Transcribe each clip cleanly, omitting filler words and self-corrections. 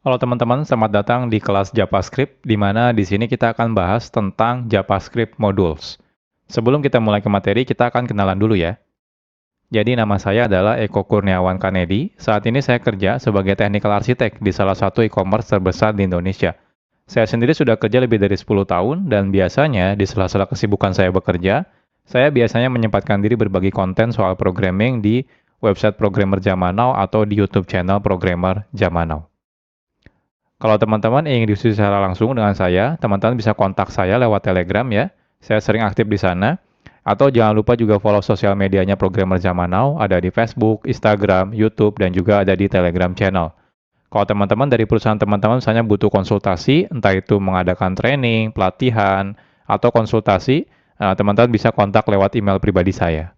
Halo teman-teman, selamat datang di kelas JavaScript, di mana di sini kita akan bahas tentang JavaScript Modules. Sebelum kita mulai ke materi, kita akan kenalan dulu ya. Jadi nama saya adalah Eko Kurniawan Kanedi. Saat ini saya kerja sebagai Technical Architect di salah satu e-commerce terbesar di Indonesia. Saya sendiri sudah kerja lebih dari 10 tahun, dan biasanya di sela-sela kesibukan saya bekerja, saya biasanya menyempatkan diri berbagi konten soal programming di website Programmer Zaman Now atau di YouTube channel Programmer Zaman Now. Kalau teman-teman ingin diskusi secara langsung dengan saya, teman-teman bisa kontak saya lewat Telegram ya. Saya sering aktif di sana. Atau jangan lupa juga follow sosial medianya Programmer Zaman Now, ada di Facebook, Instagram, YouTube, dan juga ada di Telegram channel. Kalau teman-teman dari perusahaan teman-teman misalnya butuh konsultasi, entah itu mengadakan training, pelatihan, atau konsultasi, teman-teman bisa kontak lewat email pribadi saya.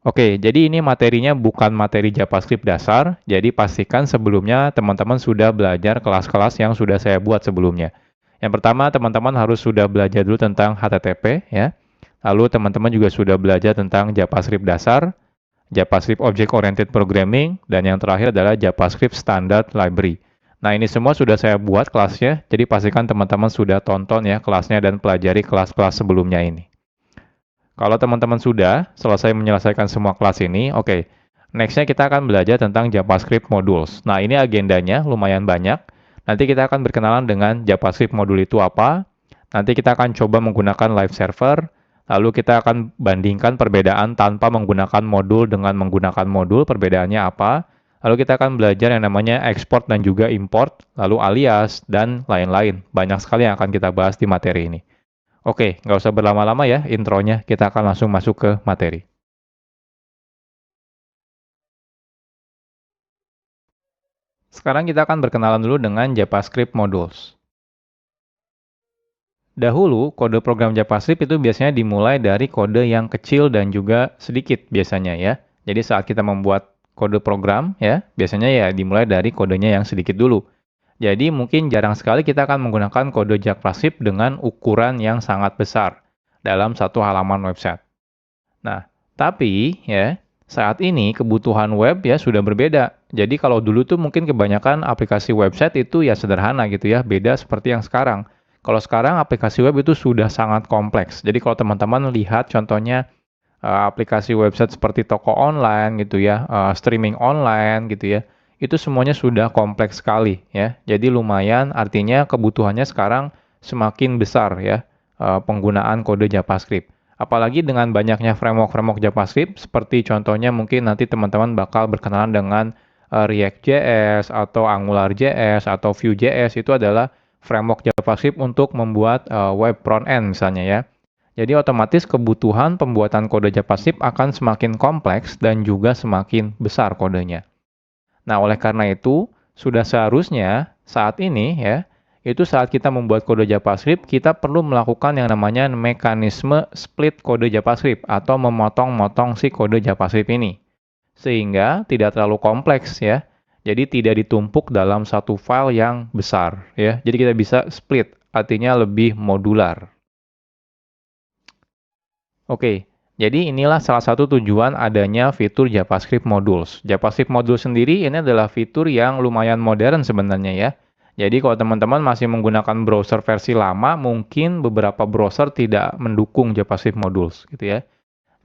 Oke, jadi ini materinya bukan materi JavaScript dasar, jadi pastikan sebelumnya teman-teman sudah belajar kelas-kelas yang sudah saya buat sebelumnya. Yang pertama, teman-teman harus sudah belajar dulu tentang HTTP, ya. Lalu teman-teman juga sudah belajar tentang JavaScript dasar, JavaScript Object Oriented Programming, dan yang terakhir adalah JavaScript Standard Library. Nah, ini semua sudah saya buat kelasnya, jadi pastikan teman-teman sudah tonton ya kelasnya dan pelajari kelas-kelas sebelumnya ini. Kalau teman-teman sudah selesai menyelesaikan semua kelas ini, oke. Next-nya kita akan belajar tentang JavaScript Modules. Nah, ini agendanya lumayan banyak. Nanti kita akan berkenalan dengan JavaScript modul itu apa. Nanti kita akan coba menggunakan live server. Lalu kita akan bandingkan perbedaan tanpa menggunakan modul dengan menggunakan modul, perbedaannya apa. Lalu kita akan belajar yang namanya export dan juga import, lalu alias, dan lain-lain. Banyak sekali yang akan kita bahas di materi ini. Oke, nggak usah berlama-lama ya intronya, kita akan langsung masuk ke materi. Sekarang kita akan berkenalan dulu dengan JavaScript Modules. Dahulu, kode program JavaScript itu biasanya dimulai dari kode yang kecil dan juga sedikit biasanya ya. Jadi saat kita membuat kode program ya, biasanya ya dimulai dari kodenya yang sedikit dulu. Jadi mungkin jarang sekali kita akan menggunakan kode JavaScript dengan ukuran yang sangat besar dalam satu halaman website. Nah, tapi ya, saat ini kebutuhan web ya sudah berbeda. Jadi kalau dulu tuh mungkin kebanyakan aplikasi website itu ya sederhana gitu ya, beda seperti yang sekarang. Kalau sekarang aplikasi web itu sudah sangat kompleks. Jadi kalau teman-teman lihat contohnya aplikasi website seperti toko online gitu ya, streaming online gitu ya, itu semuanya sudah kompleks sekali ya. Jadi lumayan artinya kebutuhannya sekarang semakin besar ya, penggunaan kode JavaScript. Apalagi dengan banyaknya framework-framework JavaScript, seperti contohnya mungkin nanti teman-teman bakal berkenalan dengan React.js atau AngularJS atau Vue.js, itu adalah framework JavaScript untuk membuat web front-end misalnya ya. Jadi otomatis kebutuhan pembuatan kode JavaScript akan semakin kompleks dan juga semakin besar kodenya. Nah, oleh karena itu, sudah seharusnya saat ini ya, itu saat kita membuat kode JavaScript, kita perlu melakukan yang namanya mekanisme split kode JavaScript atau memotong-motong si kode JavaScript ini. Sehingga tidak terlalu kompleks ya. Jadi tidak ditumpuk dalam satu file yang besar ya. Jadi kita bisa split, artinya lebih modular. Oke, jadi inilah salah satu tujuan adanya fitur JavaScript Modules. JavaScript Modules sendiri ini adalah fitur yang lumayan modern sebenarnya ya. Jadi kalau teman-teman masih menggunakan browser versi lama, mungkin beberapa browser tidak mendukung JavaScript Modules gitu ya.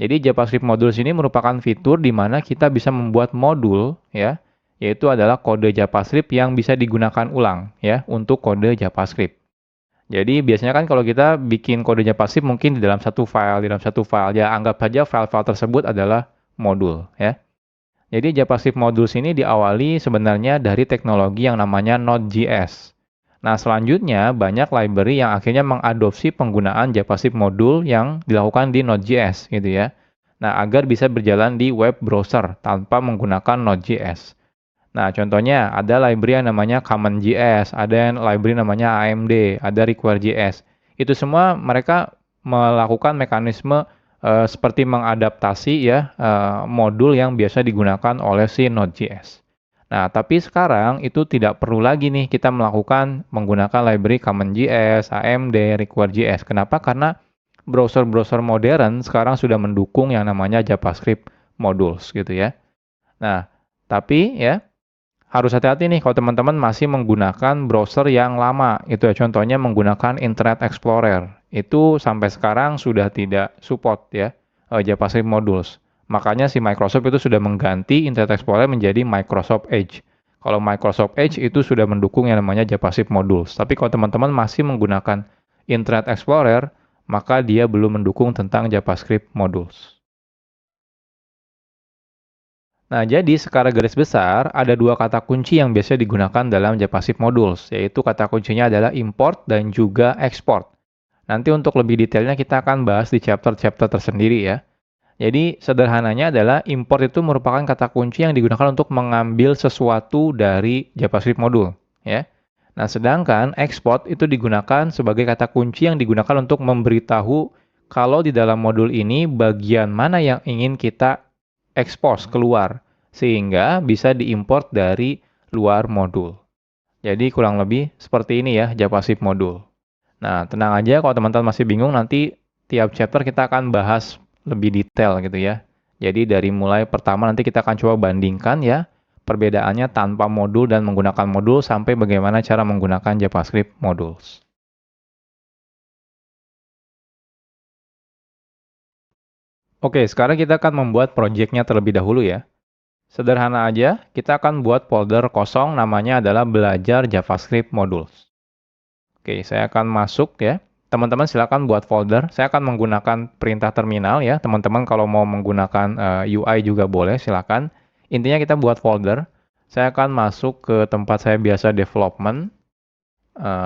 Jadi JavaScript Modules ini merupakan fitur di mana kita bisa membuat modul ya, yaitu adalah kode JavaScript yang bisa digunakan ulang ya untuk kode JavaScript. Jadi biasanya kan kalau kita bikin kodenya pasif mungkin di dalam satu file, ya anggap saja file-file tersebut adalah modul ya. Jadi JavaScript Modules ini diawali sebenarnya dari teknologi yang namanya Node.js. Nah, selanjutnya banyak library yang akhirnya mengadopsi penggunaan JavaScript modul yang dilakukan di Node.js gitu ya. Nah, agar bisa berjalan di web browser tanpa menggunakan Node.js. Nah, contohnya ada library yang namanya CommonJS, ada yang library namanya AMD, ada Require.js. Itu semua mereka melakukan mekanisme seperti mengadaptasi ya modul yang biasa digunakan oleh si Node.js. Nah, tapi sekarang itu tidak perlu lagi nih kita melakukan menggunakan library CommonJS, AMD, Require.js. Kenapa? Karena browser-browser modern sekarang sudah mendukung yang namanya JavaScript modules gitu ya. Nah, tapi ya harus hati-hati nih kalau teman-teman masih menggunakan browser yang lama. Itu ya, contohnya menggunakan Internet Explorer. Itu sampai sekarang sudah tidak support ya, JavaScript modules. Makanya si Microsoft itu sudah mengganti Internet Explorer menjadi Microsoft Edge. Kalau Microsoft Edge itu sudah mendukung yang namanya JavaScript modules. Tapi kalau teman-teman masih menggunakan Internet Explorer, maka dia belum mendukung tentang JavaScript modules. Nah, jadi secara garis besar, ada dua kata kunci yang biasa digunakan dalam JavaScript modules, yaitu kata kuncinya adalah import dan juga export. Nanti untuk lebih detailnya kita akan bahas di chapter-chapter tersendiri ya. Jadi sederhananya adalah import itu merupakan kata kunci yang digunakan untuk mengambil sesuatu dari JavaScript modul, ya. Nah, sedangkan export itu digunakan sebagai kata kunci yang digunakan untuk memberitahu kalau di dalam modul ini bagian mana yang ingin kita expose keluar, sehingga bisa diimport dari luar modul. Jadi kurang lebih seperti ini ya JavaScript modul. Nah, tenang aja kalau teman-teman masih bingung, nanti tiap chapter kita akan bahas lebih detail gitu ya. Jadi dari mulai pertama nanti kita akan coba bandingkan ya perbedaannya tanpa modul dan menggunakan modul sampai bagaimana cara menggunakan JavaScript modules. Oke, sekarang kita akan membuat projectnya terlebih dahulu ya. Sederhana aja, kita akan buat folder kosong namanya adalah belajar JavaScript modules. Oke, saya akan masuk ya. Teman-teman silakan buat folder. Saya akan menggunakan perintah terminal ya. Teman-teman kalau mau menggunakan UI juga boleh, silakan. Intinya kita buat folder. Saya akan masuk ke tempat saya biasa development.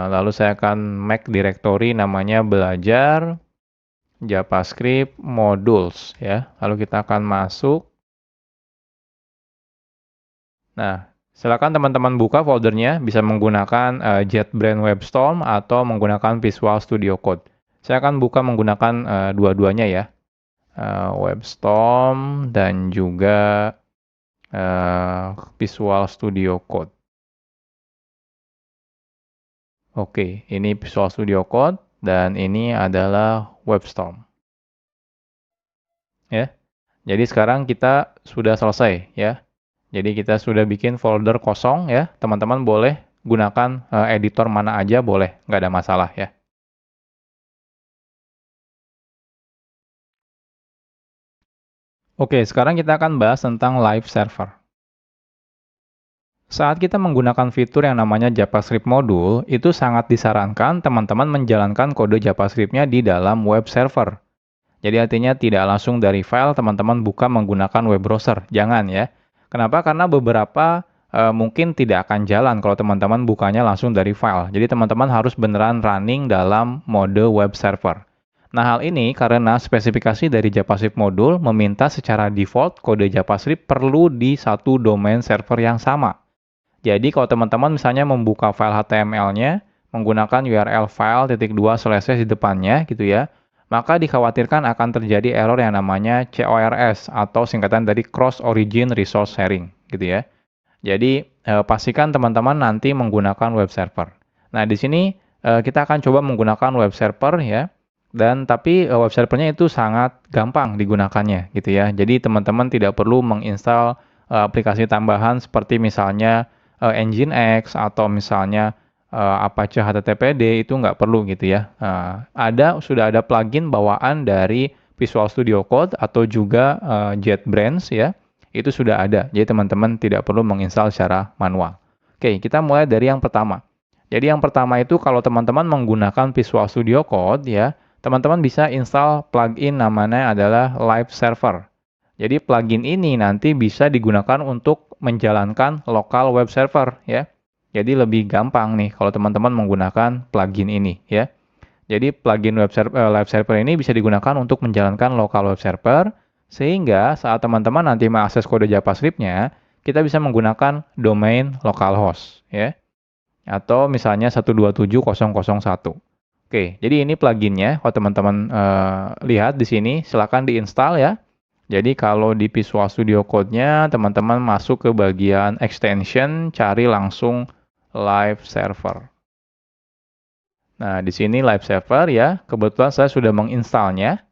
Lalu saya akan make directory namanya belajar JavaScript modules ya. Lalu kita akan masuk. Nah, silakan teman-teman buka foldernya, bisa menggunakan JetBrains WebStorm atau menggunakan Visual Studio Code. Saya akan buka menggunakan dua-duanya ya, WebStorm dan juga Visual Studio Code. Oke, ini Visual Studio Code dan ini adalah WebStorm. Ya, jadi sekarang kita sudah selesai ya. Jadi kita sudah bikin folder kosong ya. Teman-teman boleh gunakan editor mana aja boleh, nggak ada masalah ya. Oke, sekarang kita akan bahas tentang live server. Saat kita menggunakan fitur yang namanya JavaScript module, itu sangat disarankan teman-teman menjalankan kode JavaScript-nya di dalam web server. Jadi artinya tidak langsung dari file teman-teman buka menggunakan web browser. Jangan ya. Kenapa? Karena beberapa mungkin tidak akan jalan kalau teman-teman bukanya langsung dari file. Jadi teman-teman harus beneran running dalam mode web server. Nah, hal ini karena spesifikasi dari JavaScript modul meminta secara default kode JavaScript perlu di satu domain server yang sama. Jadi kalau teman-teman misalnya membuka file HTML-nya menggunakan URL file .2// di depannya gitu ya, maka dikhawatirkan akan terjadi error yang namanya CORS atau singkatan dari Cross Origin Resource Sharing gitu ya. Jadi pastikan teman-teman nanti menggunakan web server. Nah, di sini kita akan coba menggunakan web server ya. Dan tapi web servernya itu sangat gampang digunakannya gitu ya. Jadi teman-teman tidak perlu menginstal aplikasi tambahan seperti misalnya Nginx atau misalnya Apache HTTPD, itu nggak perlu gitu ya. Sudah ada plugin bawaan dari Visual Studio Code atau juga JetBrains ya. Itu sudah ada. Jadi teman-teman tidak perlu menginstal secara manual. Oke, kita mulai dari yang pertama. Jadi yang pertama itu kalau teman-teman menggunakan Visual Studio Code ya, teman-teman bisa install plugin namanya adalah Live Server. Jadi plugin ini nanti bisa digunakan untuk menjalankan lokal web server ya. Jadi lebih gampang nih kalau teman-teman menggunakan plugin ini ya. Jadi plugin live server ini bisa digunakan untuk menjalankan lokal web server sehingga saat teman-teman nanti mengakses kode JavaScript-nya, kita bisa menggunakan domain localhost ya. Atau misalnya 127.0.0.1. Oke, jadi ini pluginnya. Kalau teman-teman lihat di sini, silakan diinstal ya. Jadi kalau di Visual Studio Code-nya, teman-teman masuk ke bagian extension, cari langsung live server. Nah, di sini live server ya, kebetulan saya sudah menginstalnya.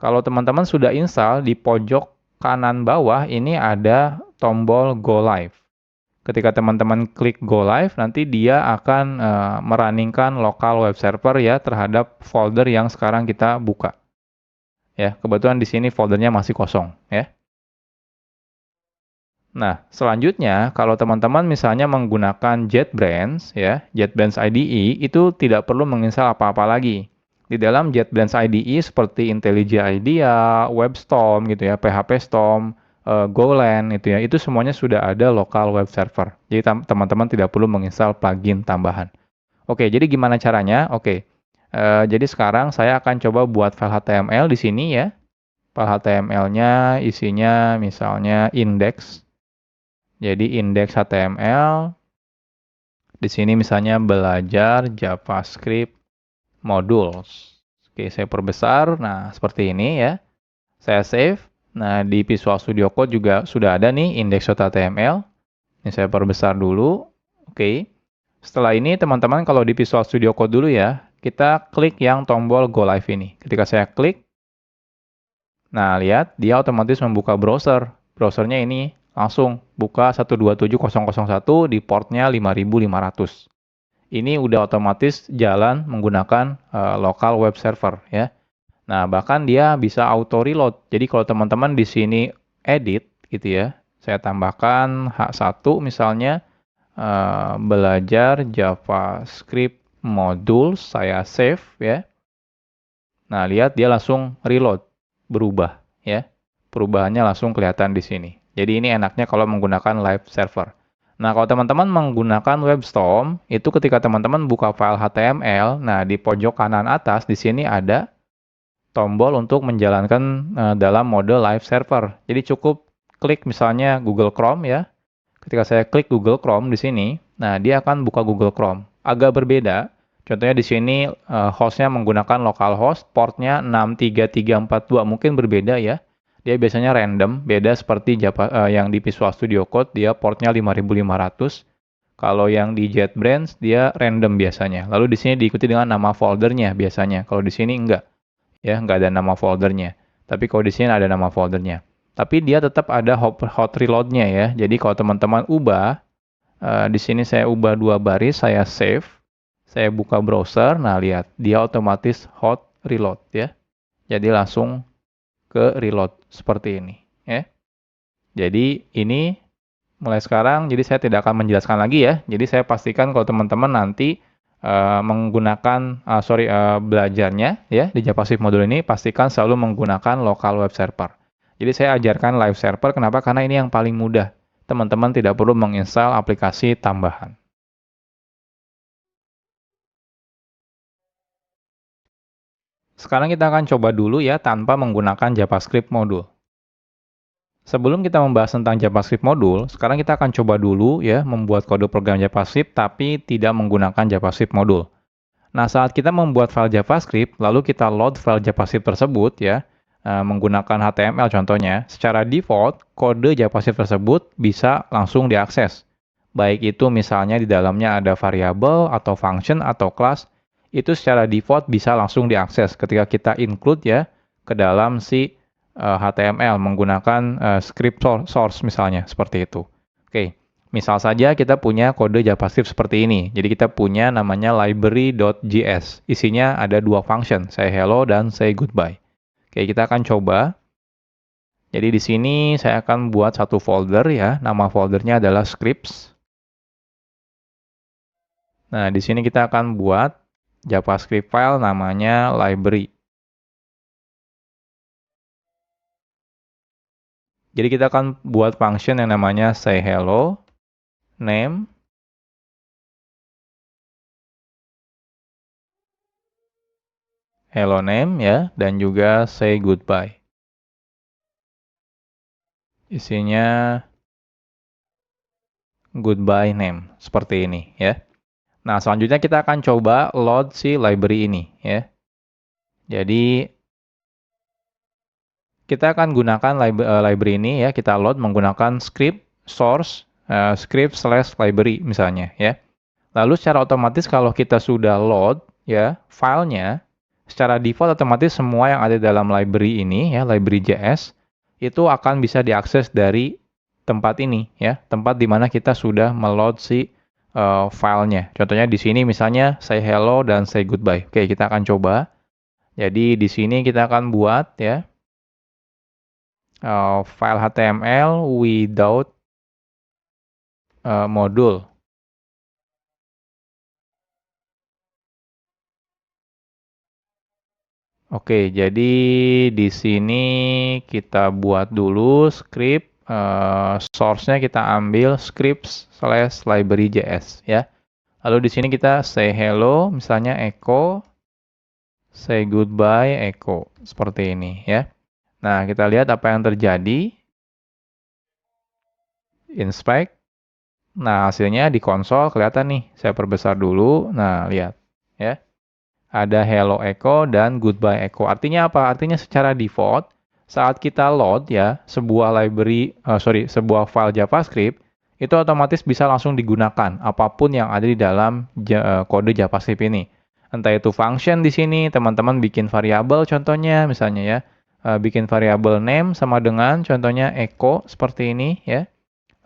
Kalau teman-teman sudah install, di pojok kanan bawah ini ada tombol Go Live. Ketika teman-teman klik Go Live, nanti dia akan merunningkan local web server ya terhadap folder yang sekarang kita buka. Ya, kebetulan di sini foldernya masih kosong ya. Nah, selanjutnya kalau teman-teman misalnya menggunakan JetBrains ya, JetBrains IDE itu tidak perlu menginstal apa-apa lagi. Di dalam JetBrains IDE seperti IntelliJ IDEA, WebStorm gitu ya, PHP Storm, Golang itu ya, itu semuanya sudah ada local web server. Jadi teman-teman tidak perlu menginstal plugin tambahan. Oke, jadi gimana caranya? Oke, jadi sekarang saya akan coba buat file HTML di sini ya. File HTML-nya isinya misalnya index. Jadi index HTML. Di sini misalnya belajar JavaScript modules. Oke, saya perbesar. Nah, seperti ini ya. Saya save. Nah, di Visual Studio Code juga sudah ada nih index.html. Ini saya perbesar dulu. Oke. Setelah ini teman-teman kalau di Visual Studio Code dulu ya, kita klik yang tombol Go Live ini. Ketika saya klik, nah lihat dia otomatis membuka browser. Browsernya ini langsung buka 127.0.1 di portnya 5500. Ini udah otomatis jalan menggunakan local web server ya. Nah, bahkan dia bisa auto reload. Jadi kalau teman-teman di sini edit gitu ya, saya tambahkan H1 misalnya belajar JavaScript modul, saya save ya. Nah, lihat dia langsung reload, berubah ya. Perubahannya langsung kelihatan di sini. Jadi ini enaknya kalau menggunakan live server. Nah, kalau teman-teman menggunakan WebStorm, itu ketika teman-teman buka file HTML, nah di pojok kanan atas di sini ada tombol untuk menjalankan dalam mode live server. Jadi cukup klik misalnya Google Chrome ya. Ketika saya klik Google Chrome di sini, nah dia akan buka Google Chrome. Agak berbeda. Contohnya di sini hostnya menggunakan localhost, portnya 63342, mungkin berbeda ya. Dia biasanya random, beda seperti yang di Visual Studio Code, dia portnya 5500. Kalau yang di JetBrains, dia random biasanya. Lalu di sini diikuti dengan nama foldernya biasanya. Kalau di sini enggak, ya nggak ada nama foldernya. Tapi kalau di sini ada nama foldernya. Tapi dia tetap ada hot reload-nya ya. Jadi kalau teman-teman ubah, di sini saya ubah 2 baris, saya save, saya buka browser, nah lihat, dia otomatis hot reload ya. Jadi langsung ke reload seperti ini ya. Jadi ini mulai sekarang, jadi saya tidak akan menjelaskan lagi ya. Jadi saya pastikan kalau teman-teman nanti menggunakan belajarnya ya di JavaScript modul ini, pastikan selalu menggunakan local web server. Jadi saya ajarkan live server, kenapa? Karena ini yang paling mudah. Teman-teman tidak perlu menginstal aplikasi tambahan. Sekarang kita akan coba dulu ya tanpa menggunakan JavaScript modul. Sebelum kita membahas tentang JavaScript modul, sekarang kita akan coba dulu ya membuat kode program JavaScript tapi tidak menggunakan JavaScript modul. Nah, saat kita membuat file JavaScript, lalu kita load file JavaScript tersebut ya, menggunakan HTML contohnya, secara default kode JavaScript tersebut bisa langsung diakses. Baik itu misalnya di dalamnya ada variabel atau function atau class, itu secara default bisa langsung diakses ketika kita include ya ke dalam si HTML menggunakan script source misalnya seperti itu. Oke, misal saja kita punya kode JavaScript seperti ini. Jadi kita punya namanya library.js. Isinya ada 2 function, say hello dan say goodbye. Oke, kita akan coba. Jadi di sini saya akan buat satu folder ya. Nama foldernya adalah scripts. Nah, di sini kita akan buat JavaScript file namanya library. Jadi kita akan buat function yang namanya say hello, name, hello name ya, dan juga say goodbye. Isinya goodbye name, seperti ini ya. Nah, selanjutnya kita akan coba load si library ini ya. Jadi kita akan gunakan library ini ya, kita load menggunakan script source script/library misalnya ya. Lalu secara otomatis kalau kita sudah load ya filenya, secara default otomatis semua yang ada dalam library ini ya, library.js itu akan bisa diakses dari tempat ini ya, tempat di mana kita sudah meload si filenya. Contohnya di sini misalnya say hello dan say goodbye. Oke, kita akan coba. Jadi di sini kita akan buat ya file HTML without modul. Oke, jadi di sini kita buat dulu script, source-nya kita ambil scripts/library.js ya. Lalu di sini kita say hello, misalnya echo, say goodbye, echo, seperti ini ya. Nah, kita lihat apa yang terjadi. Inspect. Nah, hasilnya di konsol kelihatan nih. Saya perbesar dulu. Nah, lihat ya. Ada hello echo dan goodbye echo. Artinya apa? Artinya secara default saat kita load ya sebuah file JavaScript itu otomatis bisa langsung digunakan apapun yang ada di dalam kode JavaScript ini. Entah itu function di sini, teman-teman bikin variabel contohnya misalnya ya. Bikin variabel name sama dengan contohnya echo seperti ini ya.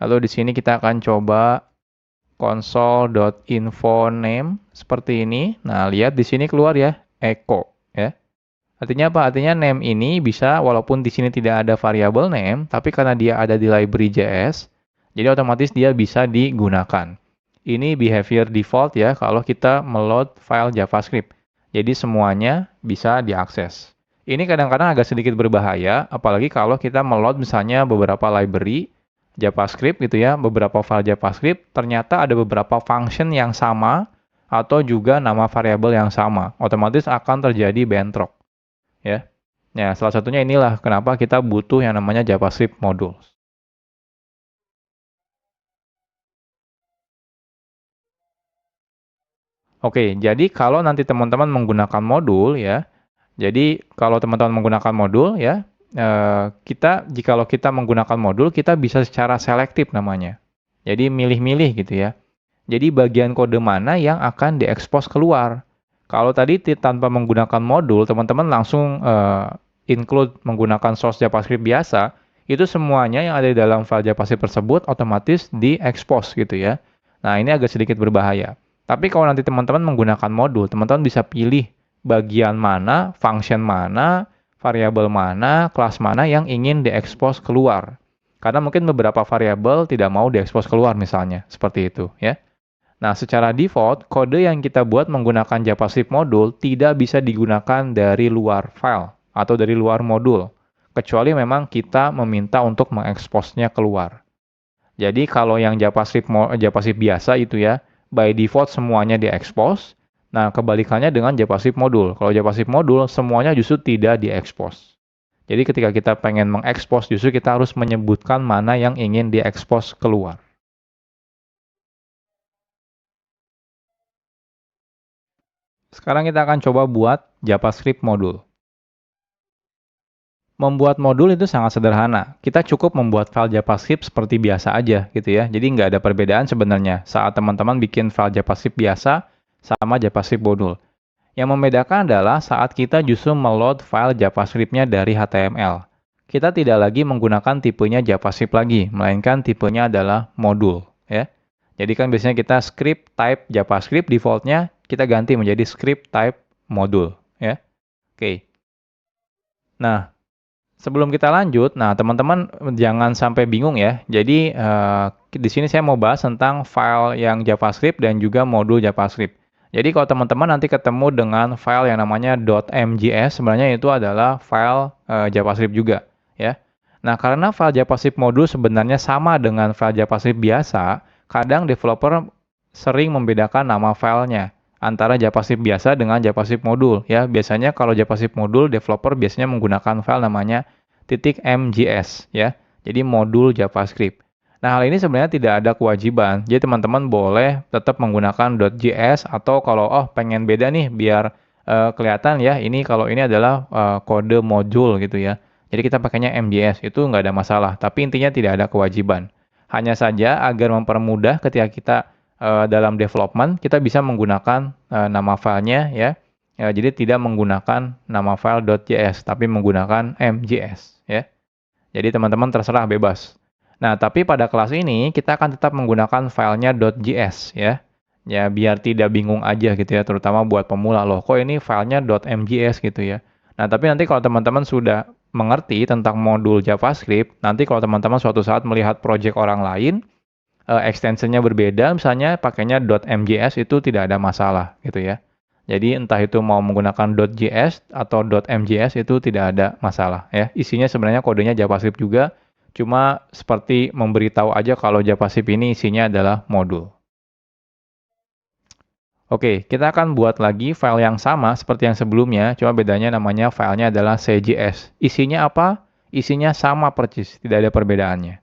Lalu di sini kita akan coba console.info name seperti ini. Nah, lihat di sini keluar ya, echo ya. Artinya apa? Artinya name ini bisa walaupun di sini tidak ada variabel name, tapi karena dia ada di library.js, jadi otomatis dia bisa digunakan. Ini behavior default ya kalau kita meload file JavaScript. Jadi semuanya bisa diakses. Ini kadang-kadang agak sedikit berbahaya, apalagi kalau kita meload misalnya beberapa library JavaScript gitu ya, beberapa file JavaScript, ternyata ada beberapa function yang sama atau juga nama variabel yang sama. Otomatis akan terjadi bentrok ya. Ya, salah satunya inilah kenapa kita butuh yang namanya JavaScript modules. Oke, jadi kalau nanti teman-teman menggunakan modul ya, jadi kalau teman-teman menggunakan modul ya, jikalau kita menggunakan modul, kita bisa secara selektif namanya. Jadi milih-milih gitu ya. Jadi bagian kode mana yang akan diekspos keluar. Kalau tadi tanpa menggunakan modul, teman-teman langsung include menggunakan source JavaScript biasa, itu semuanya yang ada di dalam file JavaScript tersebut otomatis diekspos gitu ya. Nah, ini agak sedikit berbahaya. Tapi kalau nanti teman-teman menggunakan modul, teman-teman bisa pilih bagian mana, function mana, variabel mana, kelas mana yang ingin diekspos keluar. Karena mungkin beberapa variabel tidak mau diekspos keluar misalnya, seperti itu ya. Nah, secara default, kode yang kita buat menggunakan JavaScript modul tidak bisa digunakan dari luar file atau dari luar modul, kecuali memang kita meminta untuk mengeksposnya keluar. Jadi, kalau yang JavaScript biasa itu ya, by default semuanya diekspos. Nah, kebalikannya dengan JavaScript modul. Kalau JavaScript modul, semuanya justru tidak diekspos. Jadi, ketika kita pengen mengekspos, justru kita harus menyebutkan mana yang ingin diekspos keluar. Sekarang kita akan coba buat JavaScript modul. Membuat modul itu sangat sederhana. Kita cukup membuat file JavaScript seperti biasa aja gitu ya. Jadi nggak ada perbedaan sebenarnya saat teman-teman bikin file JavaScript biasa sama JavaScript modul. Yang membedakan adalah saat kita justru meload file JavaScript-nya dari HTML. Kita tidak lagi menggunakan tipenya JavaScript lagi, melainkan tipenya adalah modul ya. Jadi kan biasanya kita script type JavaScript defaultnya kita ganti menjadi script type modul ya. Oke. Nah, sebelum kita lanjut, nah teman-teman jangan sampai bingung ya. Jadi di sini saya mau bahas tentang file yang JavaScript dan juga modul JavaScript. Jadi kalau teman-teman nanti ketemu dengan file yang namanya .mjs, sebenarnya itu adalah file JavaScript juga ya. Nah, karena file JavaScript modul sebenarnya sama dengan file JavaScript biasa, kadang developer sering membedakan nama filenya antara JavaScript biasa dengan JavaScript modul ya. Biasanya kalau JavaScript modul developer biasanya menggunakan file namanya .mjs ya. Jadi modul JavaScript. Nah, hal ini sebenarnya tidak ada kewajiban. Jadi teman-teman boleh tetap menggunakan .js atau kalau pengen beda nih biar kelihatan ya, ini kalau ini adalah kode modul gitu ya. Jadi kita pakainya MJS, itu nggak ada masalah. Tapi intinya tidak ada kewajiban. Hanya saja agar mempermudah ketika kita dalam development, kita bisa menggunakan nama filenya ya. Jadi tidak menggunakan nama file .js, tapi menggunakan MJS ya. Jadi teman-teman terserah bebas. Nah, tapi pada kelas ini kita akan tetap menggunakan filenya .js ya. Ya, biar tidak bingung aja gitu ya, terutama buat pemula loh. Kok ini filenya .mjs gitu ya. Nah, tapi nanti kalau teman-teman sudah mengerti tentang modul JavaScript, nanti kalau teman-teman suatu saat melihat project orang lain, extensionnya berbeda, misalnya pakainya .mjs itu tidak ada masalah gitu ya. Jadi entah itu mau menggunakan .js atau .mjs itu tidak ada masalah ya. Isinya sebenarnya kodenya JavaScript juga, cuma seperti memberitahu aja kalau JavaScript ini isinya adalah modul. Oke, kita akan buat lagi file yang sama seperti yang sebelumnya, cuma bedanya namanya filenya adalah CJS. Isinya apa? Isinya sama persis, tidak ada perbedaannya.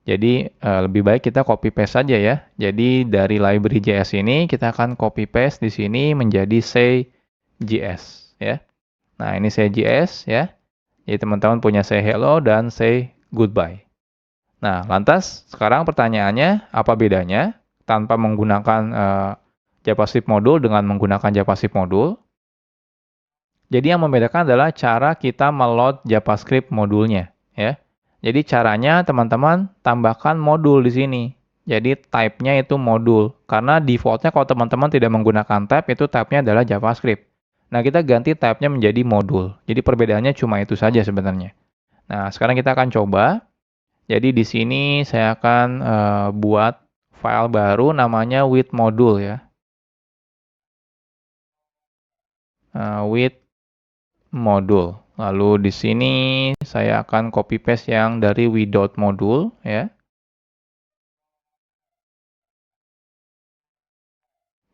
Jadi lebih baik kita copy paste saja ya. Jadi dari library JS ini kita akan copy paste di sini menjadi say.js ya. Nah, ini say.js ya. Jadi teman-teman punya say hello dan say goodbye. Nah, lantas sekarang pertanyaannya apa bedanya tanpa menggunakan JavaScript modul dengan menggunakan JavaScript modul? Jadi yang membedakan adalah cara kita meload JavaScript modulnya ya. Jadi caranya teman-teman tambahkan modul di sini. Jadi type-nya itu modul. Karena default-nya kalau teman-teman tidak menggunakan type, itu type-nya adalah JavaScript. Nah, kita ganti type-nya menjadi modul. Jadi perbedaannya cuma itu saja sebenarnya. Nah, sekarang kita akan coba. Jadi di sini saya akan buat file baru namanya with module ya. With modul. Lalu di sini saya akan copy paste yang dari without modul ya.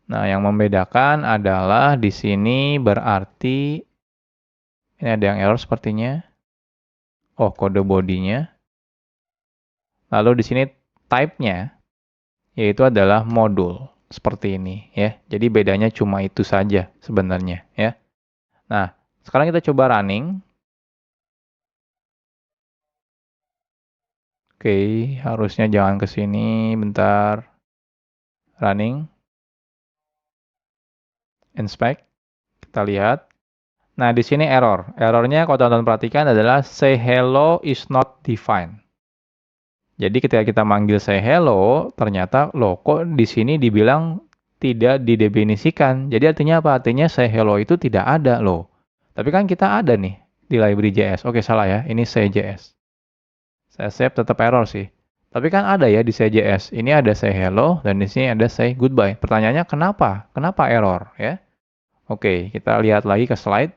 Nah, yang membedakan adalah di sini berarti ini ada yang error sepertinya. Oh, kode bodinya. Lalu di sini type-nya yaitu adalah modul seperti ini ya. Jadi bedanya cuma itu saja sebenarnya ya. Nah, sekarang kita coba running. Oke, harusnya jangan ke sini, bentar. Running. Inspect. Kita lihat. Nah, di sini error. Errornya kalau teman-teman perhatikan adalah say hello is not defined. Jadi ketika kita manggil say hello, ternyata loh kok di sini dibilang tidak didefinisikan. Jadi artinya apa? Artinya say hello itu tidak ada loh. Tapi kan kita ada nih di library JS. Oke, salah ya. Ini say.js. Saya save tetap error sih. Tapi kan ada ya di say.js. Ini ada say hello dan di sini ada say goodbye. Pertanyaannya kenapa? Kenapa error ya? Oke, kita lihat lagi ke slide.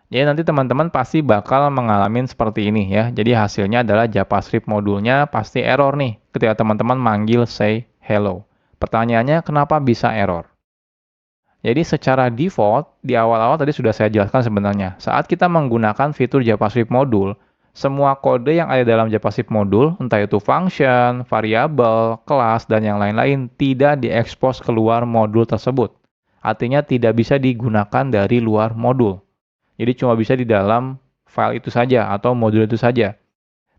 Jadi nanti teman-teman pasti bakal mengalami seperti ini ya. Jadi hasilnya adalah JavaScript modulnya pasti error nih ketika teman-teman manggil say hello. Pertanyaannya kenapa bisa error? Jadi secara default, di awal-awal tadi sudah saya jelaskan sebenarnya. Saat kita menggunakan fitur JavaScript modul, semua kode yang ada dalam JavaScript modul, entah itu function, variabel, kelas, dan yang lain-lain, tidak diekspos keluar modul tersebut. Artinya tidak bisa digunakan dari luar modul. Jadi cuma bisa di dalam file itu saja atau modul itu saja.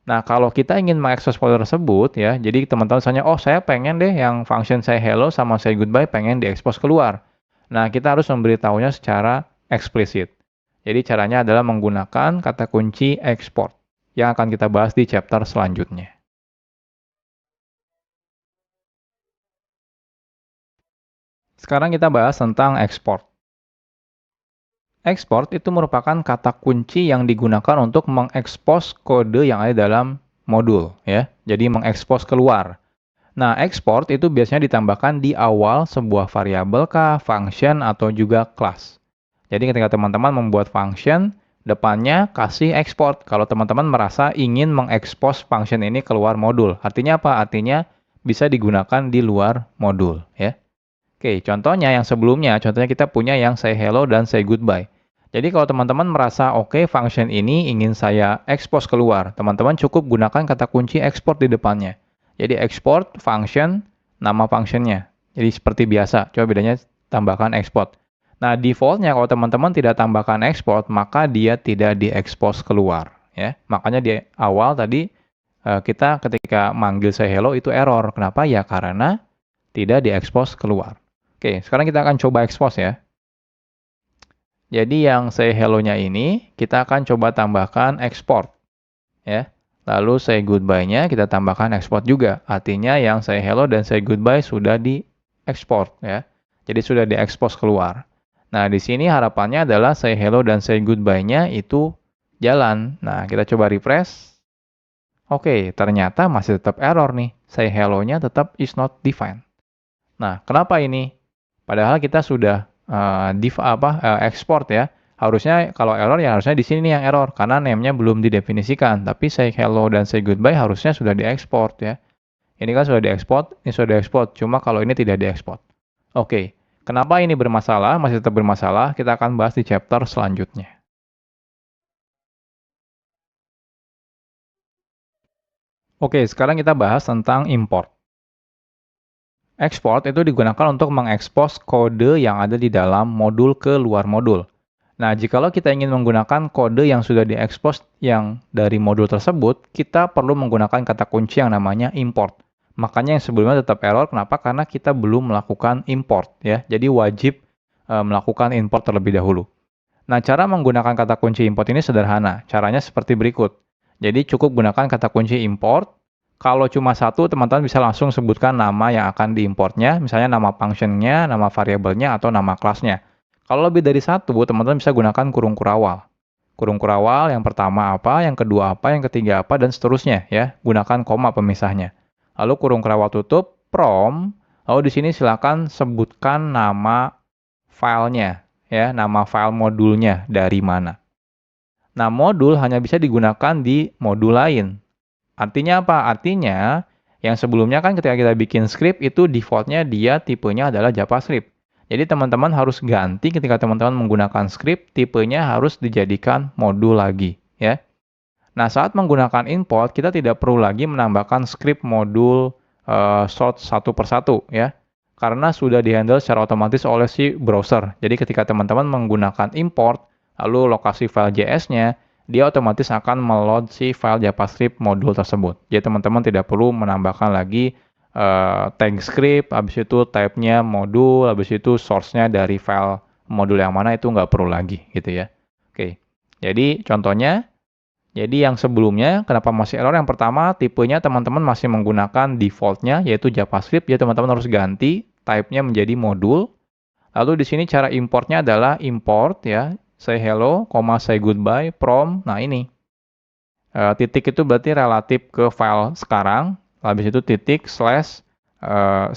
Nah, kalau kita ingin mengakses folder tersebut ya, jadi teman-teman misalnya, oh saya pengen deh yang function saya hello sama saya goodbye pengen diekspos keluar. Nah, kita harus memberitahunya secara eksplisit. Jadi caranya adalah menggunakan kata kunci export yang akan kita bahas di chapter selanjutnya. Sekarang kita bahas tentang export. Export itu merupakan kata kunci yang digunakan untuk mengekspos kode yang ada dalam modul ya. Jadi mengekspos keluar. Nah, export itu biasanya ditambahkan di awal sebuah variabel kah, function atau juga class. Jadi ketika teman-teman membuat function, depannya kasih export kalau teman-teman merasa ingin mengekspos function ini keluar modul. Artinya apa? Artinya bisa digunakan di luar modul ya. Oke, contohnya yang sebelumnya, contohnya kita punya yang say hello dan say goodbye. Jadi kalau teman-teman merasa oke, function ini ingin saya expose keluar, teman-teman cukup gunakan kata kunci export di depannya. Jadi export function, nama functionnya. Jadi seperti biasa, coba bedanya tambahkan export. Nah, defaultnya kalau teman-teman tidak tambahkan export, maka dia tidak diekspos keluar. Ya, makanya di awal tadi kita ketika manggil say hello itu error. Kenapa? Ya karena tidak diekspos keluar. Oke, sekarang kita akan coba expose ya. Jadi yang say hello-nya ini kita akan coba tambahkan export ya. Lalu say goodbye-nya kita tambahkan export juga. Artinya yang say hello dan say goodbye sudah di-export ya. Jadi sudah diekspos keluar. Nah, di sini harapannya adalah say hello dan say goodbye-nya itu jalan. Nah, kita coba refresh. Oke, ternyata masih tetap error nih. Say hello-nya tetap is not defined. Nah, kenapa ini? Padahal kita sudah export ya. Harusnya kalau error ya harusnya di sini nih yang error karena name-nya belum didefinisikan. Tapi say hello dan say goodbye harusnya sudah diekspor ya. Ini kan sudah diekspor, ini sudah diekspor. Cuma kalau ini tidak diekspor. Oke, kenapa ini bermasalah? Masih tetap bermasalah. Kita akan bahas di chapter selanjutnya. Oke, sekarang kita bahas tentang import. Export itu digunakan untuk mengekspos kode yang ada di dalam modul ke luar modul. Nah, jikalau kita ingin menggunakan kode yang sudah diekspos yang dari modul tersebut, kita perlu menggunakan kata kunci yang namanya import. Makanya yang sebelumnya tetap error, kenapa? Karena kita belum melakukan import ya. Jadi wajib melakukan import terlebih dahulu. Nah, cara menggunakan kata kunci import ini sederhana. Caranya seperti berikut. Jadi cukup gunakan kata kunci import. Kalau cuma satu, teman-teman bisa langsung sebutkan nama yang akan diimportnya, misalnya nama functionnya, nama variabelnya, atau nama kelasnya. Kalau lebih dari satu, teman-teman bisa gunakan kurung kurawal. Kurung kurawal yang pertama apa, yang kedua apa, yang ketiga apa, dan seterusnya ya. Gunakan koma pemisahnya. Lalu kurung kurawal tutup, from, lalu di sini silakan sebutkan nama filenya, ya, nama file modulnya dari mana. Nah, modul hanya bisa digunakan di modul lain. Artinya apa? Artinya, yang sebelumnya kan ketika kita bikin script itu defaultnya dia tipenya adalah JavaScript. Jadi teman-teman harus ganti ketika teman-teman menggunakan script, tipenya harus dijadikan modul lagi. Ya. Nah, saat menggunakan import, kita tidak perlu lagi menambahkan script modul sort satu persatu. Ya. Karena sudah dihandle secara otomatis oleh si browser. Jadi ketika teman-teman menggunakan import, lalu lokasi file JS-nya, dia otomatis akan meload si file JavaScript modul tersebut. Jadi teman-teman tidak perlu menambahkan lagi tag script, habis itu type-nya modul, habis itu source-nya dari file modul yang mana itu nggak perlu lagi gitu ya. Oke, jadi contohnya, jadi yang sebelumnya kenapa masih error? Yang pertama tipenya teman-teman masih menggunakan default-nya yaitu JavaScript, jadi teman-teman harus ganti type-nya menjadi modul. Lalu di sini cara importnya adalah import ya, say hello, say goodbye, from. Nah ini, titik itu berarti relatif ke file sekarang. Habis itu titik slash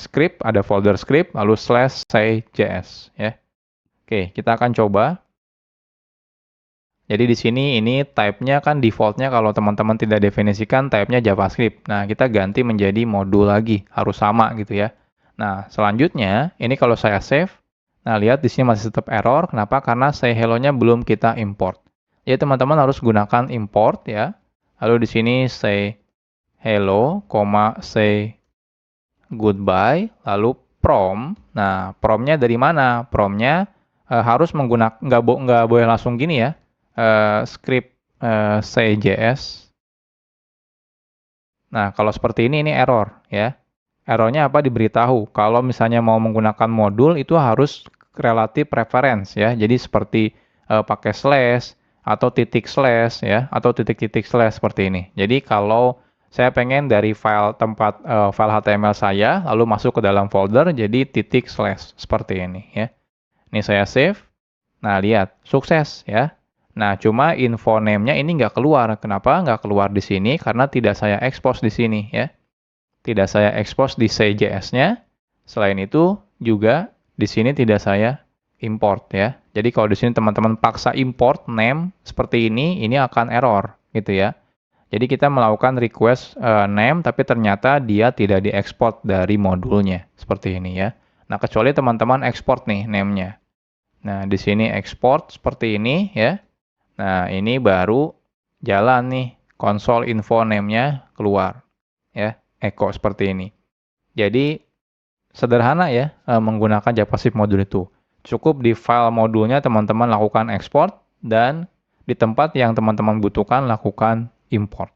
script, ada folder script, lalu slash say js ya. Oke, kita akan coba. Jadi di sini ini type-nya kan default-nya kalau teman-teman tidak definisikan type-nya JavaScript. Nah, kita ganti menjadi modul lagi, harus sama gitu ya. Nah, selanjutnya ini kalau saya save, nah lihat di sini masih tetap error. Kenapa? Karena say hello-nya belum kita import. Jadi teman-teman harus gunakan import ya. Lalu di sini say hello, say goodbye, lalu from. Nah, from-nya dari mana? From-nya harus menggunakan, nggak boleh langsung gini ya. Script say.js. Nah, kalau seperti ini error ya. Errornya apa? Diberitahu. Kalau misalnya mau menggunakan modul itu harus relatif reference ya. Jadi seperti pakai slash atau titik slash ya, atau titik-titik slash seperti ini. Jadi kalau saya pengen dari file tempat file HTML saya lalu masuk ke dalam folder jadi titik slash seperti ini ya. Ini saya save. Nah, lihat, sukses ya. Nah, cuma info name-nya ini nggak keluar. Kenapa nggak keluar di sini? Karena tidak saya expose di sini ya. Tidak saya expose di CJS-nya. Selain itu juga di sini tidak saya import ya. Jadi kalau di sini teman-teman paksa import name seperti ini akan error gitu ya. Jadi kita melakukan request name tapi ternyata dia tidak diekspor dari modulnya seperti ini ya. Nah, kecuali teman-teman export nih name-nya. Nah, di sini export seperti ini ya. Nah, ini baru jalan nih, console info name-nya keluar, ya, echo seperti ini. Jadi, sederhana ya, menggunakan JavaScript modul itu. Cukup di file modulnya teman-teman lakukan export, dan di tempat yang teman-teman butuhkan lakukan import.